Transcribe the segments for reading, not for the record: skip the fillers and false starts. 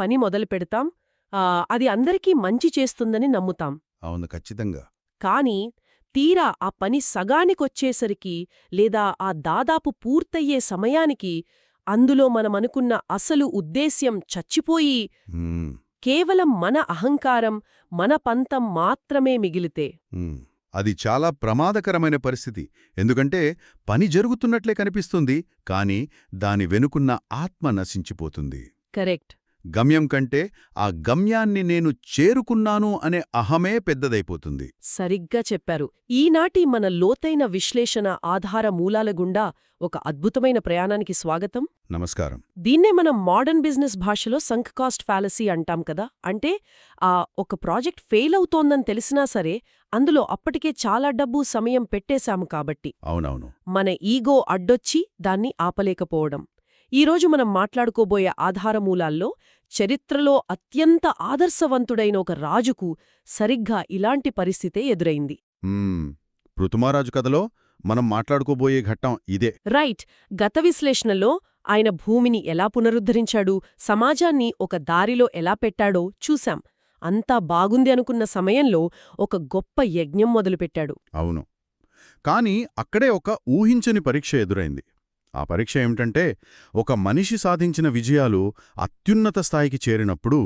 పని మొదలుపెడతాం, అది అందరికీ మంచి చేస్తుందని నమ్ముతాం. అవును, ఖచ్చితంగా. కానీ తీరా ఆ పని సగానికొచ్చేసరికి లేదా ఆ దాదాపు పూర్తయ్యే సమయానికి అందులో మనమనుకున్న అసలు ఉద్దేశ్యం చచ్చిపోయి హ్మ్, కేవలం మన అహంకారం, మన పంతం మాత్రమే మిగిలితే. హ్మ్. అది చాలా ప్రమాదకరమైన పరిస్థితి. ఎందుకంటే పని జరుగుతున్నట్లే కనిపిస్తుంది, కానీ దాని వెనుకున్న ఆత్మ నశించిపోతుంది. కరెక్ట్. గమ్యం కంటే ఆ గమ్యాన్ని నేను చేరుకున్నాను అనే అహమే పెద్దదైపోతుంది. సరిగ్గా చెప్పారు. ఈనాటి మన లోతైన విశ్లేషణ ఆధార మూలాల గుండా ఒక అద్భుతమైన ప్రయాణానికి స్వాగతం. నమస్కారం. దీన్నే మనం మోడర్న్ బిజినెస్ భాషలో సంక్ కాస్ట్ ఫాలసీ అంటాం కదా. అంటే ఒక ప్రాజెక్ట్ ఫెయిల్ అవుతోందని తెలిసినా సరే అందులో అప్పటికే చాలా డబ్బు, సమయం పెట్టేశాము కాబట్టి అవునవును. మన ఈగో అడ్డొచ్చి దాన్ని ఆపలేకపోవడం. ఈరోజు మనం మాట్లాడుకోబోయే ఆధారమూలాల్లో చరిత్రలో అత్యంత ఆదర్శవంతుడైన ఒక రాజుకు సరిగ్గా ఇలాంటి పరిస్థితే ఎదురైంది. పృథుమహారాజు కథలో మనం మాట్లాడుకోబోయే ఘట్టం ఇదే. రైట్. గత విశ్లేషణలో ఆయన భూమిని ఎలా పునరుద్ధరించాడు, సమాజాన్ని ఒక దారిలో ఎలా పెట్టాడో చూశాం. అంతా బాగుంది అనుకున్న సమయంలో ఒక గొప్ప యజ్ఞం మొదలుపెట్టాడు. అవును. కాని అక్కడే ఒక ఊహించని పరీక్ష ఎదురైంది. ఆ పరీక్ష ఏమిటంటే, ఒక మనిషి సాధించిన విజయాలు అత్యున్నత స్థాయికి చేరినప్పుడు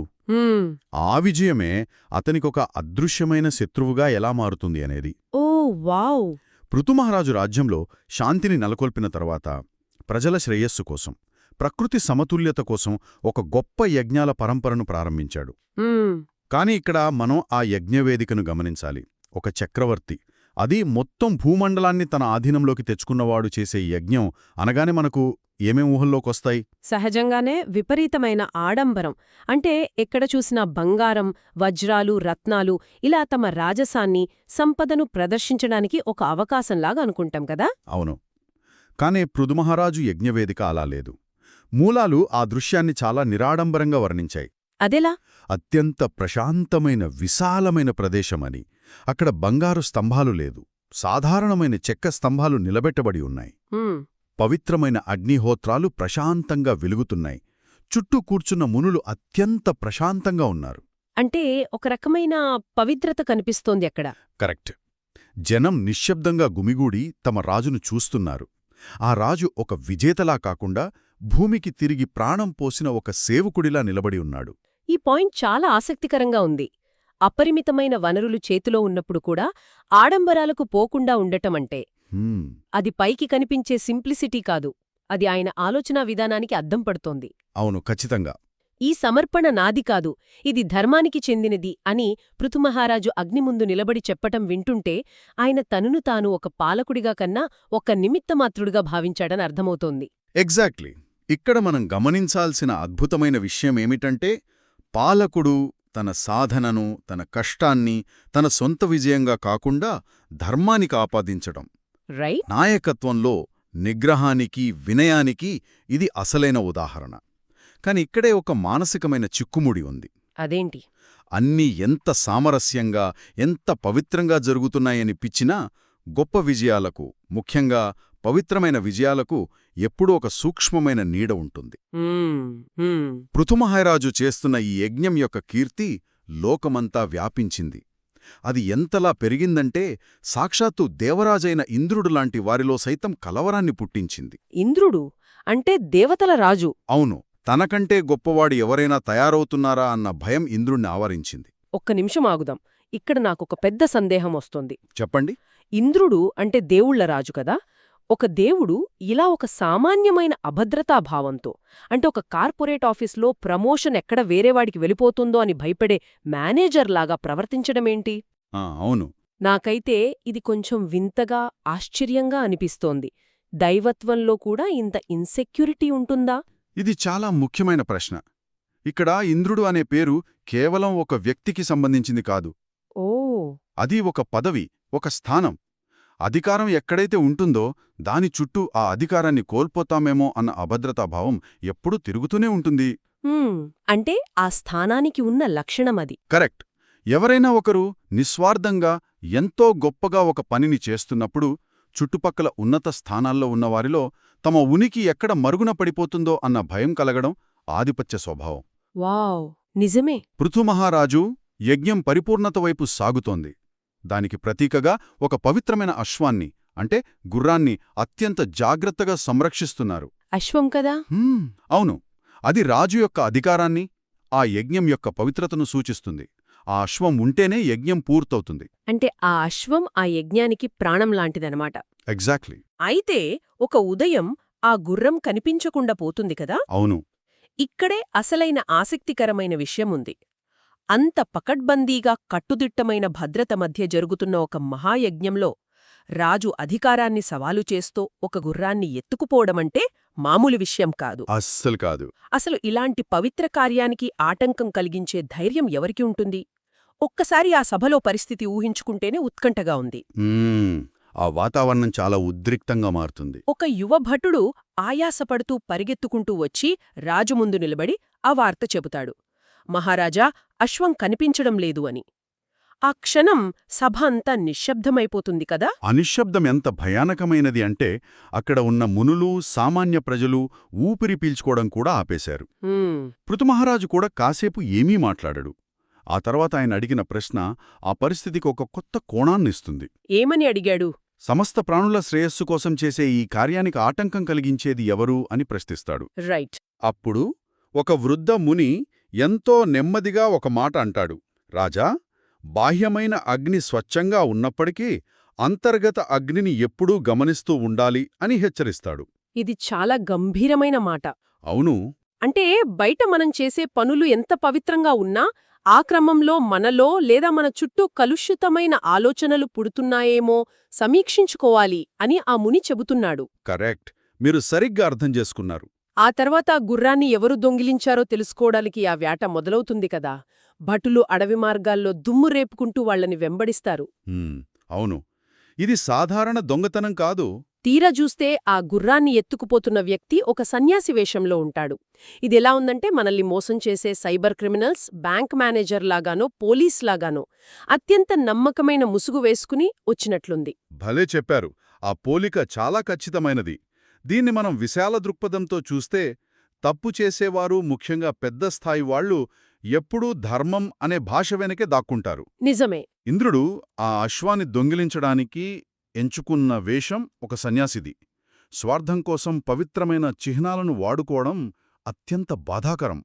ఆ విజయమే అతనికొక అదృశ్యమైన శత్రువుగా ఎలా మారుతుంది అనేది. ఓ వావ్! పృథుమహారాజు రాజ్యంలో శాంతిని నెలకొల్పిన తర్వాత ప్రజల శ్రేయస్సు కోసం, ప్రకృతి సమతుల్యత కోసం ఒక గొప్ప యజ్ఞాల పరంపరను ప్రారంభించాడు. కాని ఇక్కడ మనం ఆ యజ్ఞవేదికను గమనించాలి. ఒక చక్రవర్తి, అది మొత్తం భూమండలాన్ని తన ఆధీనంలోకి తెచ్చుకున్నవాడు చేసే యజ్ఞం అనగానే మనకు ఏమేం ఊహల్లోకొస్తాయి? సహజంగానే విపరీతమైన ఆడంబరం. అంటే ఎక్కడ చూసినా బంగారం, వజ్రాలు, రత్నాలు, ఇలా తమ రాజసాన్ని, సంపదను ప్రదర్శించడానికి ఒక అవకాశంలాగా అనుకుంటాం కదా. అవును. కానే పృథుమహారాజు యజ్ఞవేదిక అలా లేదు. మూలాలు ఆ దృశ్యాన్ని చాలా నిరాడంబరంగా వర్ణించాయి. అదెలా? అత్యంత ప్రశాంతమైన విశాలమైన ప్రదేశమని. అక్కడ బంగారు స్తంభాలు లేదు, సాధారణమైన చెక్క స్తంభాలు నిలబెట్టబడి ఉన్నాయి. పవిత్రమైన అగ్నిహోత్రాలు ప్రశాంతంగా వెలుగుతున్నాయి. చుట్టూ కూర్చున్న మునులు అత్యంత ప్రశాంతంగా ఉన్నారు. అంటే ఒక రకమైన పవిత్రత కనిపిస్తోంది అక్కడ. కరెక్ట్. జనం నిశ్శబ్దంగా గుమిగూడి తమ రాజును చూస్తున్నారు. ఆ రాజు ఒక విజేతలా కాకుండా భూమికి తిరిగి ప్రాణం పోసిన ఒక సేవకుడిలా నిలబడి ఉన్నాడు. ఈ పాయింట్ చాలా ఆసక్తికరంగా ఉంది. అపరిమితమైన వనరులు చేతిలో ఉన్నప్పుడు కూడా ఆడంబరాలకు పోకుండా ఉండటమంటే అది పైకి కనిపించే సింప్లిసిటీ కాదు, అది ఆయన ఆలోచనా విధానానికి అద్దం పడుతోంది. అవును, ఖచ్చితంగా. ఈ సమర్పణ నాది కాదు, ఇది ధర్మానికి చెందినది అని పృథుమహారాజు అగ్ని ముందు నిలబడి చెప్పటం వింటుంటే ఆయన తనును తాను ఒక పాలకుడిగా కన్నా ఒక నిమిత్తమాత్రుడిగా భావించాడని అర్థమవుతోంది. ఎగ్జాక్ట్లీ. ఇక్కడ మనం గమనించాల్సిన అద్భుతమైన విషయమేమిటంటే, పాలకుడు తన సాధనను, తన కష్టాన్ని తన సొంత విజయంగా కాకుండా ధర్మానికి ఆపాదించడం. రైట్. నాయకత్వంలో నిగ్రహానికి, వినయానికి ఇది అసలైన ఉదాహరణ. కాని ఇక్కడే ఒక మానసికమైన చిక్కుముడి ఉంది. అదేంటి? అన్నీ ఎంత సామరస్యంగా, ఎంత పవిత్రంగా జరుగుతున్నాయనిపించినా గొప్ప విజయాలకు, ముఖ్యంగా పవిత్రమైన విజయాలకు ఎప్పుడూ ఒక సూక్ష్మమైన నీడ ఉంటుంది. పృథుమహారాజు చేస్తున్న ఈ యజ్ఞం యొక్క కీర్తి లోకమంతా వ్యాపించింది. అది ఎంతలా పెరిగిందంటే సాక్షాత్తు దేవరాజైన ఇంద్రుడులాంటి వారిలో సైతం కలవరాన్ని పుట్టించింది. ఇంద్రుడు అంటే దేవతల రాజు. అవును. తనకంటే గొప్పవాడు ఎవరైనా తయారవుతున్నారా అన్న భయం ఇంద్రుణ్ణి ఆవరించింది. ఒక్క నిమిషం ఆగుదాం. ఇక్కడ నాకొక పెద్ద సందేహం వస్తోంది. చెప్పండి. ఇంద్రుడు అంటే దేవుళ్ల రాజు కదా. ఒక దేవుడు ఇలా ఒక సామాన్యమైన అభద్రతాభావంతో, అంటే ఒక కార్పొరేట్ ఆఫీస్లో ప్రమోషన్ ఎక్కడ వేరేవాడికి వెళ్ళిపోతుందో అని భయపడే మేనేజర్లాగా ప్రవర్తించడమేంటి? అవును. నాకైతే ఇది కొంచెం వింతగా, ఆశ్చర్యంగా అనిపిస్తోంది. దైవత్వంలో కూడా ఇంత ఇన్సెక్యూరిటీ ఉంటుందా? ఇది చాలా ముఖ్యమైన ప్రశ్న. ఇక్కడ ఇంద్రుడు అనే పేరు కేవలం ఒక వ్యక్తికి సంబంధించింది కాదు. ఓ. అది ఒక పదవి, ఒక స్థానం. అధికారం ఎక్కడైతే ఉంటుందో దాని చుట్టూ ఆ అధికారాన్ని కోల్పోతామేమో అన్న అభద్రతాభావం ఎప్పుడూ తిరుగుతూనే ఉంటుంది. అంటే ఆ స్థానానికి ఉన్న లక్షణమది. కరెక్ట్. ఎవరైనా ఒకరు నిస్వార్థంగా ఎంతో గొప్పగా ఒక పనిని చేస్తున్నప్పుడు చుట్టుపక్కల ఉన్నత స్థానాల్లో ఉన్నవారిలో తమ ఉనికి ఎక్కడ మరుగున పడిపోతుందో అన్న భయం కలగడం ఆధిపత్య స్వభావం. వావ్, నిజమే. పృథుమహారాజు యజ్ఞం పరిపూర్ణత వైపు సాగుతోంది. దానికి ప్రతీకగా ఒక పవిత్రమైన అశ్వాన్ని అంటే గుర్రాన్ని అత్యంత జాగ్రత్తగా సంరక్షిస్తున్నారు. అశ్వం కదా. అవును, అది రాజు యొక్క అధికారాన్ని, ఆ యజ్ఞం యొక్క పవిత్రతను సూచిస్తుంది. ఆ అశ్వం ఉంటేనే యజ్ఞం పూర్తవుతుంది. అంటే ఆ అశ్వం ఆ యజ్ఞానికి ప్రాణం లాంటిదనమాట. ఎగ్జాక్ట్లీ. అయితే ఒక ఉదయం ఆ గుర్రం కనిపించకుండా పోతుంది కదా. అవును. ఇక్కడే అసలైన ఆసక్తికరమైన విషయముంది. అంత పకడ్బందీగా కట్టుదిట్టమైన భద్రత మధ్య జరుగుతున్న ఒక మహాయజ్ఞంలో రాజు అధికారాన్ని సవాలు చేస్తూ ఒక గుర్రాన్ని ఎత్తుకుపోవడమంటే మామూలు విషయం కాదు. అస్సలు కాదు. అసలు ఇలాంటి పవిత్ర కార్యానికి ఆటంకం కలిగించే ధైర్యం ఎవరికి ఉంటుంది? ఒక్కసారి ఆ సభలో పరిస్థితి ఊహించుకుంటేనే ఉత్కంఠగా ఉంది. ఆ వాతావరణం చాలా ఉద్రిక్తంగా మారుతుంది. ఒక యువభటుడు ఆయాసపడుతూ పరిగెత్తుకుంటూ వచ్చి రాజు ముందు నిలబడి ఆ వార్త చెబుతాడు. మహారాజా, అశ్వం కనిపించడం లేదు అని. ఆ క్షణం సభ అంతా నిశ్శబ్దమైపోతుంది కదా. అనిశ్శబ్దం ఎంత భయానకమైనది అంటే అక్కడ ఉన్న మునులు, సామాన్య ప్రజలు ఊపిరి పీల్చుకోవడం కూడా ఆపేశారు. పృథుమహారాజు కూడా కాసేపు ఏమీ మాట్లాడడు. ఆ తర్వాత ఆయన అడిగిన ప్రశ్న ఆ పరిస్థితికి ఒక కొత్త కోణాన్నిస్తుంది. ఏమని అడిగాడు? సమస్త ప్రాణుల శ్రేయస్సు కోసం చేసే ఈ కార్యానికి ఆటంకం కలిగించేది ఎవరు అని ప్రశ్నిస్తాడు. రైట్. అప్పుడు ఒక వృద్ధ ముని ఎంతో నెమ్మదిగా ఒక మాట అంటాడు. రాజా, బాహ్యమైన అగ్ని స్వచ్ఛంగా ఉన్నప్పటికీ అంతర్గత అగ్నిని ఎప్పుడూ గమనిస్తూ ఉండాలి అని హెచ్చరిస్తాడు. ఇది చాలా గంభీరమైన మాట. అవును. అంటే బయట మనం చేసే పనులు ఎంత పవిత్రంగా ఉన్నా ఆ క్రమంలో మనలో లేదా మన చుట్టూ కలుషితమైన ఆలోచనలు పుడుతున్నాయేమో సమీక్షించుకోవాలి అని ఆ ముని చెబుతున్నాడు. కరెక్ట్. మీరు సరిగ్గా అర్థం చేసుకున్నారు. ఆ తర్వాత గుర్రాన్ని ఎవరు దొంగిలించారో తెలుసుకోవడానికి ఆ వేట మొదలవుతుంది కదా. భటులు అడవి మార్గాల్లో దుమ్ము రేపుకుంటూ వాళ్లని వెంబడిస్తారు. అవును. ఇది సాధారణ దొంగతనం కాదు. తీరా చూస్తే ఆ గుర్రాన్ని ఎత్తుకుపోతున్న వ్యక్తి ఒక సన్యాసి వేషంలో ఉంటాడు. ఇదెలా ఉందంటే మనల్ని మోసం చేసే సైబర్ క్రిమినల్స్, బ్యాంక్ మేనేజర్ లాగానో పోలీస్ లాగానో అత్యంత నమ్మకమైన ముసుగు వేసుకుని వచ్చినట్లుంది. భలే చెప్పారు. ఆ పోలిక చాలా ఖచ్చితమైనది. దీన్ని మనం విశాల దృక్పథంతో చూస్తే తప్పు చేసేవారు, ముఖ్యంగా పెద్ద స్థాయి వాళ్లు ఎప్పుడూ ధర్మం అనే భాష వెనకే దాక్కుంటారు. నిజమే. ఇంద్రుడు ఆ అశ్వాన్ని దొంగిలించడానికి ఎంచుకున్న వేషం ఒక సన్యాసిది. స్వార్థం కోసం పవిత్రమైన చిహ్నాలను వాడుకోవడం అత్యంత బాధాకరం.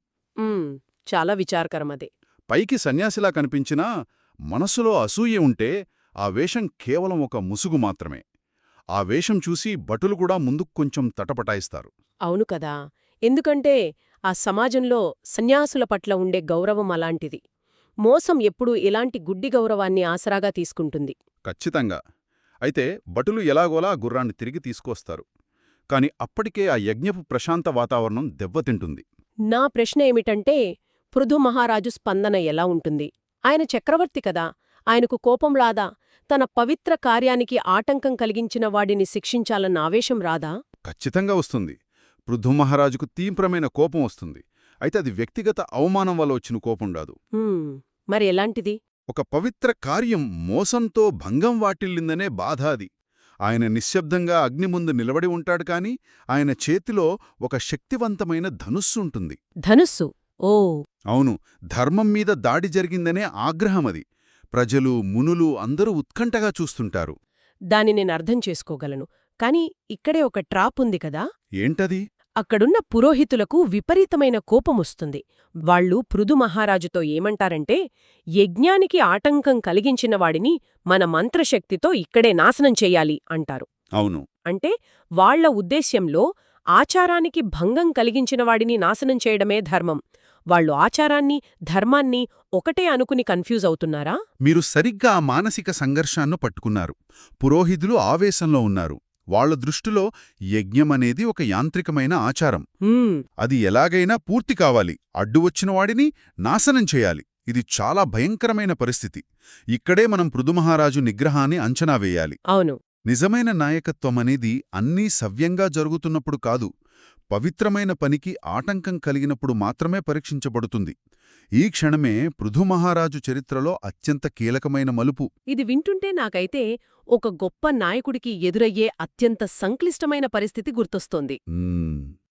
చాలా విచారకరమదే. పైకి సన్యాసిలా కనిపించినా మనసులో అసూయ ఉంటే ఆ వేషం కేవలం ఒక ముసుగు మాత్రమే. ఆ వేషం చూసి భటులు కూడా ముందుకు కొంచెం తటపటాయిస్తారు. అవును కదా. ఎందుకంటే ఆ సమాజంలో సన్యాసుల పట్ల ఉండే గౌరవం అలాంటిది. మోసం ఎప్పుడూ ఇలాంటి గుడ్డి గౌరవాన్ని ఆసరాగా తీసుకుంటుంది. ఖచ్చితంగా. అయితే భటులు ఎలాగోలా గుర్రాన్ని తిరిగి తీసుకొస్తారు. కాని అప్పటికే ఆ యజ్ఞపు ప్రశాంత వాతావరణం దెబ్బతింటుంది. నా ప్రశ్న ఏమిటంటే, పృథు మహారాజు స్పందన ఎలా ఉంటుంది? ఆయన చక్రవర్తి కదా. ఆయనకు కోపం రాదా? తన పవిత్ర కార్యానికి ఆటంకం కలిగించిన వాడిని శిక్షించాలన్న ఆవేశం రాదా? ఖచ్చితంగా వస్తుంది. పృథుమహారాజుకు తీవ్రమైన కోపం వస్తుంది. అయితే అది వ్యక్తిగత అవమానం వల్ల వచ్చిన కోపం రాదు. మరి ఎలాంటిది? ఒక పవిత్ర కార్యం మోసంతో భంగం వాటిల్లిందనే బాధ అది. ఆయన నిశ్శబ్దంగా అగ్ని ముందు నిలబడి ఉంటాడు కాని ఆయన చేతిలో ఒక శక్తివంతమైన ధనుస్సుంటుంది. ధనుస్సు? ఓ అవును. ధర్మం మీద దాడి జరిగిందనే ఆగ్రహమది. ప్రజలు, మునులు అందరూ ఉత్కంఠగా చూస్తుంటారు. దాన్ని నేనర్థం చేసుకోగలను. కాని ఇక్కడే ఒక ట్రాప్ ఉంది కదా. ఏంటది? అక్కడున్న పురోహితులకు విపరీతమైన కోపమొస్తుంది. వాళ్లు పృథు మహారాజుతో ఏమంటారంటే, యజ్ఞానికి ఆటంకం కలిగించిన వాడిని మన మంత్రశక్తితో ఇక్కడే నాశనం చెయ్యాలి అంటారు. అవును. అంటే వాళ్ల ఉద్దేశ్యంలో ఆచారానికి భంగం కలిగించిన వాడిని నాశనం చేయడమే ధర్మం. వాళ్లు ఆచారాన్ని, ధర్మాన్ని ఒకటే అనుకుని కన్ఫ్యూజ్ అవుతున్నారా? మీరు సరిగ్గా ఆ మానసిక సంఘర్షాన్ని పట్టుకున్నారు. పురోహితులు ఆవేశంలో ఉన్నారు. వాళ్ల దృష్టిలో యజ్ఞమనేది ఒక యాంత్రికమైన ఆచారం. అది ఎలాగైనా పూర్తి కావాలి, అడ్డువచ్చిన వాడిని నాశనం చేయాలి. ఇది చాలా భయంకరమైన పరిస్థితి. ఇక్కడే మనం పృథుమహారాజు నిగ్రహాన్ని అంచనా వేయాలి. అవును. నిజమైన నాయకత్వమనేది అన్నీ సవ్యంగా జరుగుతున్నప్పుడు కాదు, పవిత్రమైన పనికి ఆటంకం కలిగినప్పుడు మాత్రమే పరీక్షించబడుతుంది. ఈ క్షణమే పృథుమహారాజు చరిత్రలో అత్యంత కీలకమైన మలుపు. ఇది వింటుంటే నాకైతే ఒక గొప్ప నాయకుడికి ఎదురయ్యే అత్యంత సంక్లిష్టమైన పరిస్థితి గుర్తొస్తోంది.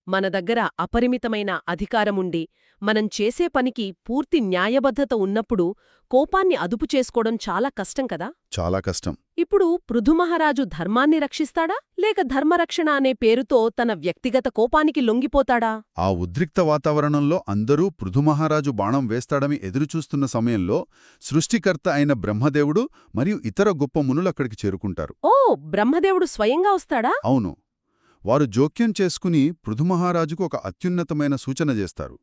మన దగ్గర అపరిమితమైన అధికారముండి మనం చేసే పనికి పూర్తి న్యాయబద్ధత ఉన్నప్పుడు కోపాన్ని అదుపు చేసుకోవడం చాలా కష్టం కదా. చాలా కష్టం. ఇప్పుడు పృథుమహారాజు ధర్మాన్ని రక్షిస్తాడా లేక ధర్మరక్షణ అనే పేరుతో తన వ్యక్తిగత కోపానికి లొంగిపోతాడా? ఆ ఉద్రిక్త వాతావరణంలో అందరూ పృథుమహారాజు బాణం వేస్తాడని ఎదురుచూస్తున్న సమయంలో సృష్టికర్త అయిన బ్రహ్మదేవుడు మరియు ఇతర గొప్ప మునులక్కడికి చేరుకుంటారు. ఓ, బ్రహ్మదేవుడు స్వయంగా వస్తాడా? అవును. వారు జోక్యం చేసుకుని పృథుమహారాజుకు ఒక అత్యున్నతమైన సూచన చేస్తారు.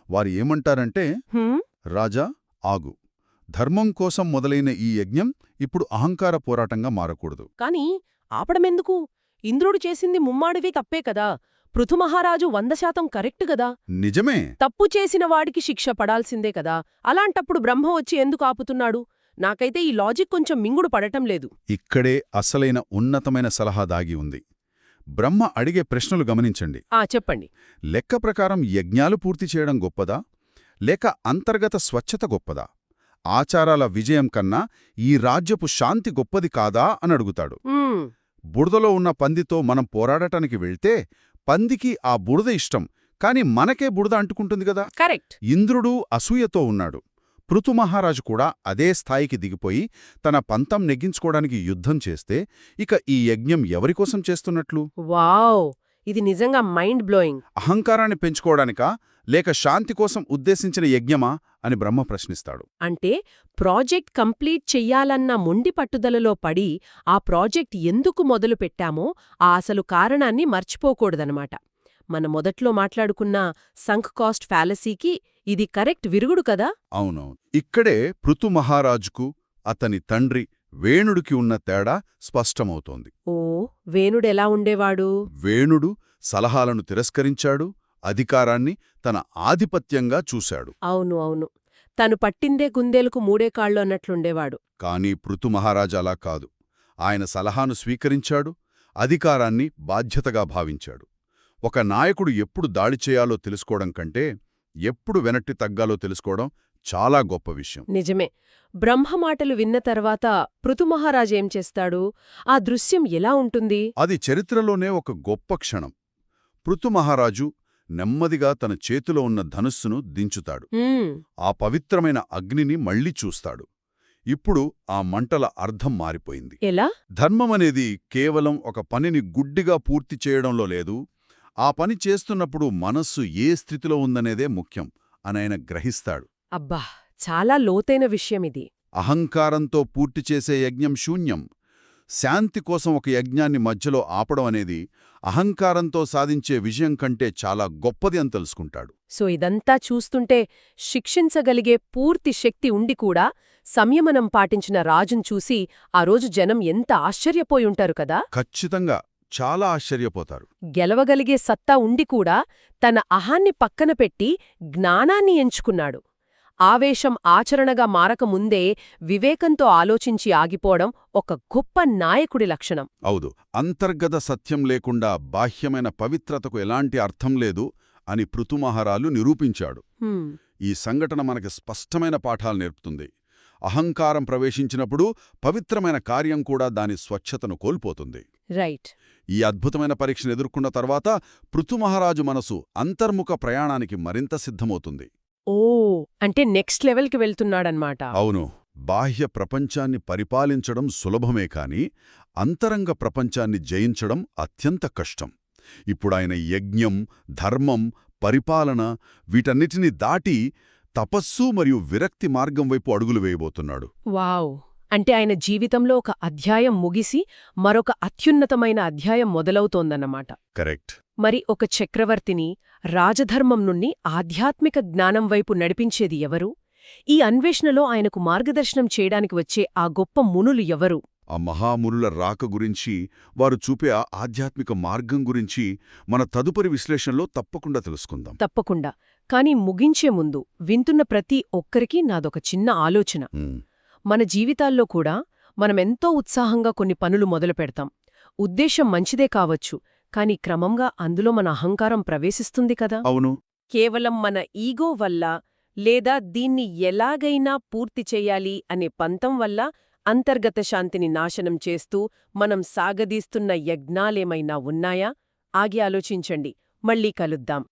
వారు ఏమంటారంటే, రాజా ఆగు. ధర్మం కోసం మొదలైన ఈ యజ్ఞం ఇప్పుడు అహంకార పోరాటంగా మారకూడదు. కాని ఆపడమెందుకు? ఇంద్రుడు చేసింది ముమ్మాడివి తప్పే కదా. పృథుమహారాజు 100% కరెక్ట్ గదా. నిజమే. తప్పు చేసిన వాడికి శిక్ష పడాల్సిందే కదా. అలాంటప్పుడు బ్రహ్మ వచ్చి ఎందుకు ఆపుతున్నాడు? నాకైతే ఈ లాజిక్ కొంచెం మింగుడు పడటం లేదు. ఇక్కడే అసలైన ఉన్నతమైన సలహా దాగి ఉంది. బ్రహ్మ అడిగే ప్రశ్నలు గమనించండి. చెప్పండి. లెక్క ప్రకారం యజ్ఞాలు పూర్తి చేయడం గొప్పదా, లేక అంతర్గత స్వచ్ఛత గొప్పదా? ఆచారాల విజయం కన్నా ఈ రాజ్యపు శాంతి గొప్పది కాదా అని అడుగుతాడు. బురదలో ఉన్న పందితో మనం పోరాడటానికి వెళ్తే పందికి ఆ బురద ఇష్టం, కాని మనకే బురద అంటుకుంటుంది కదా. కరెక్ట్. ఇంద్రుడు అసూయతో ఉన్నాడు. పృథుమహారాజు కూడా అదే స్థాయికి దిగిపోయి తన పంతం నెగ్గించుకోవడానికి యుద్ధం చేస్తే ఇక ఈ యజ్ఞం ఎవరికోసం చేస్తున్నట్లు? వావ్, ఇది నిజంగా మైండ్ బ్లోయింగ్. అహంకారాన్ని పెంచుకోవడానికా లేక శాంతి కోసం ఉద్దేశించిన యజ్ఞమా అని బ్రహ్మ ప్రశ్నిస్తాడు. అంటే ప్రాజెక్ట్ కంప్లీట్ చెయ్యాలన్న మొండి పట్టుదలలో పడి ఆ ప్రాజెక్ట్ ఎందుకు మొదలు పెట్టామో ఆ అసలు కారణాన్ని మర్చిపోకూడదనమాట. మన మొదట్లో మాట్లాడుకున్న సంక్ కాస్ట్ ఫ్యాలసీకి ఇది కరెక్ట్ విరుగుడు కదా. అవునవును. ఇక్కడే పృథుమహారాజుకు అతని తండ్రి వేణుడికి ఉన్న తేడా స్పష్టమవుతోంది. ఓ, వేణుడెలా ఉండేవాడు? వేణుడు సలహాలను తిరస్కరించాడు, అధికారాన్ని తన ఆధిపత్యంగా చూశాడు. అవును అవును, తను పట్టిందే గుందేలకు మూడే కాళ్ళు అన్నట్లుండేవాడు. కాని పృథుమహారాజు అలా కాదు. ఆయన సలహాను స్వీకరించాడు, అధికారాన్ని బాధ్యతగా భావించాడు. ఒక నాయకుడు ఎప్పుడు దాడి చేయాలో తెలుసుకోవడం కంటే ఎప్పుడు వెనక్కి తగ్గాలో తెలుసుకోవడం చాలా గొప్ప విషయం. నిజమే. బ్రహ్మమాటలు విన్న తర్వాత పృథుమహారాజేం చేస్తాడు? ఆ దృశ్యం ఎలా ఉంటుంది? అది చరిత్రలోనే ఒక గొప్ప క్షణం. పృథుమహారాజు నెమ్మదిగా తన చేతిలో ఉన్న ధనుస్సును దించుతాడు. ఆ పవిత్రమైన అగ్నిని మళ్లీ చూస్తాడు. ఇప్పుడు ఆ మంటల అర్థం మారిపోయింది. ఎలా? ధర్మమనేది కేవలం ఒక పనిని గుడ్డిగా పూర్తి చేయడంలో లేదు, ఆ పని చేస్తున్నప్పుడు మనస్సు ఏ స్థితిలో ఉందనేదే ముఖ్యం అని ఆయన గ్రహిస్తాడు. అబ్బా, చాలా లోతైన విషయమిది. అహంకారంతో పూర్తి చేసే యజ్ఞం శూన్యం. శాంతి కోసం ఒక యజ్ఞాన్ని మధ్యలో ఆపడం అనేది అహంకారంతో సాధించే విజయం కంటే చాలా గొప్పది అని తెలుసుకుంటాడు. సో ఇదంతా చూస్తుంటే శిక్షించగలిగే పూర్తి శక్తి ఉండి కూడా సంయమనం పాటించిన రాజును చూసి ఆ రోజు జనం ఎంత ఆశ్చర్యపోయుంటారు కదా. ఖచ్చితంగా చాలా ఆశ్చర్యపోతారు. గెలవగలిగే సత్తా ఉండి కూడా తన అహాన్ని పక్కన పెట్టి జ్ఞానాన్ని ఎంచుకున్నాడు. ఆవేశం ఆచరణగా మారకముందే వివేకంతో ఆలోచించి ఆగిపోవడం ఒక గొప్ప నాయకుడి లక్షణం. అవుదు. అంతర్గత సత్యం లేకుండా బాహ్యమైన పవిత్రతకు ఎలాంటి అర్థం లేదు అని పృథుమహారాజు నిరూపించాడు. ఈ సంఘటన మనకి స్పష్టమైన పాఠాలు నేర్పుతుంది. అహంకారం ప్రవేశించినప్పుడు పవిత్రమైన కార్యం కూడా దాని స్వచ్ఛతను కోల్పోతుంది. రైట్. ఈ అద్భుతమైన పరీక్షను ఎదుర్కొన్న తర్వాత పృథుమహారాజు మనసు అంతర్ముఖ ప్రయాణానికి మరింత సిద్ధమవుతుంది. ఓ, అంటే నెక్స్ట్ లెవెల్కి వెళ్తున్నాడన్మాట. అవును. బాహ్య ప్రపంచాన్ని పరిపాలించడం సులభమే కాని అంతరంగ ప్రపంచాన్ని జయించడం అత్యంత కష్టం. ఇప్పుడాయన యజ్ఞం, ధర్మం, పరిపాలన వీటన్నిటినీ దాటి తపస్సు మరియు విరక్తి మార్గం వైపు అడుగులు వేయబోతున్నాడు. వావ్! అంటే ఆయన జీవితంలో ఒక అధ్యాయం ముగిసి మరొక అత్యున్నతమైన అధ్యాయం మొదలవుతోందన్నమాట. కరెక్ట్. మరి ఒక చక్రవర్తిని రాజధర్మం నుండి ఆధ్యాత్మిక జ్ఞానం వైపు నడిపించేది ఎవరు? ఈ అన్వేషణలో ఆయనకు మార్గదర్శనం చేయడానికి వచ్చే ఆ గొప్ప మునులు ఎవరు? ఆ మహామునుల రాక గురించి, వారు చూపే ఆ ఆధ్యాత్మిక మార్గం గురించి మన తదుపరి విశ్లేషణలో తప్పకుండా తెలుసుకుందాం. తప్పకుండా. కానీ ముగించే ముందు వింటున్న ప్రతి ఒక్కరికీ నాదొక చిన్న ఆలోచన. మన జీవితాల్లో కూడా మనమెంతో ఉత్సాహంగా కొన్ని పనులు మొదలు పెడతాం. ఉద్దేశం మంచిదే కావచ్చు, కాని క్రమంగా అందులో మన అహంకారం ప్రవేశిస్తుంది కదా. అవును. కేవలం మన ఈగో వల్ల లేదా దీన్ని ఎలాగైనా పూర్తి చెయ్యాలి అనే పంతం వల్ల అంతర్గత శాంతిని నాశనం చేస్తూ మనం సాగదీస్తున్న యజ్ఞాలేమైనా ఉన్నాయా? ఆగి ఆలోచించండి. మళ్ళీ కలుద్దాం.